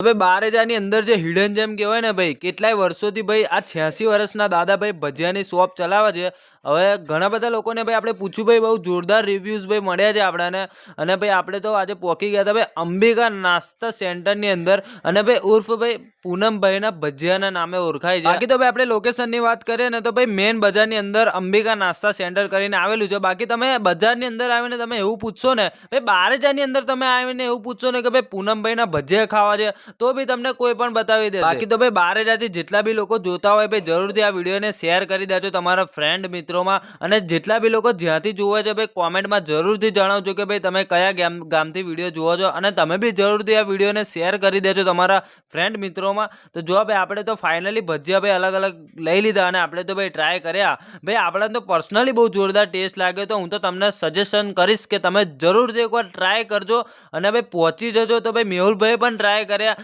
હવે બારેજાની અંદર જે હિડન જેમ કહેવાય ને ભાઈ, કેટલાય વર્ષોથી ભાઈ આ 86 વર્ષના દાદા ભાઈ ભજીયાની શોપ ચલાવે છે. હવે ઘણા બધા લોકોને ભાઈ આપણે પૂછ્યું ભાઈ, બહુ જોરદાર રિવ્યૂઝ ભાઈ મળ્યા છે આપણને. અને ભાઈ આપણે તો આજે પહોંચી ગયા હતા ભાઈ અંબિકા નાસ્તા સેન્ટરની અંદર, અને ભાઈ ઉર્ફ ભાઈ પૂનમભાઈના ભજીયાના નામે ઓળખાય છે. બાકી તો ભાઈ આપણે લોકેશનની વાત કરીએ ને તો ભાઈ મેન બજારની અંદર અંબિકા નાસ્તા સેન્ટર કરીને આવેલું છે. બાકી તમે બજારની અંદર આવીને તમે એવું પૂછશો ને ભાઈ, બારેજાની અંદર તમે આવીને એવું પૂછશો ને કે ભાઈ પૂનમભાઈના ભજીયા ખાવા છે, તો બી તમને કોઈ પણ બતાવી દેશે. બાકી તો ભાઈ બારેજાથી જેટલા બી લોકો જોતા હોય ભાઈ જરૂરથી આ વિડીયોને શેર કરી દેજો તમારા ફ્રેન્ડ મિત્રોમાં. અને જેટલા બી લોકો જ્યાંથી જુએ છે ભાઈ કોમેન્ટમાં જરૂરથી જણાવજો કે ભાઈ તમે કયા ગામથી વિડીયો જુઓ છો, અને તમે બી જરૂરથી આ વિડીયોને શેર કરી દેજો તમારા ફ્રેન્ડ મિત્રોમાં. તો જો ભાઈ આપણે તો ફાઇનલી ભજીયા ભાઈ અલગ અલગ લઈ લીધા અને આપણે તો ભાઈ ટ્રાય કર્યા. ભાઈ આપણે તો પર્સનલી બહુ જોરદાર ટેસ્ટ લાગ્યો, તો હું તો તમને સજેશન કરીશ કે તમે જરૂરથી એકવાર ટ્રાય કરજો. અને ભાઈ પહોંચી જજો તો ભાઈ મેહુલભાઈ પણ ટ્રાય કર્યા,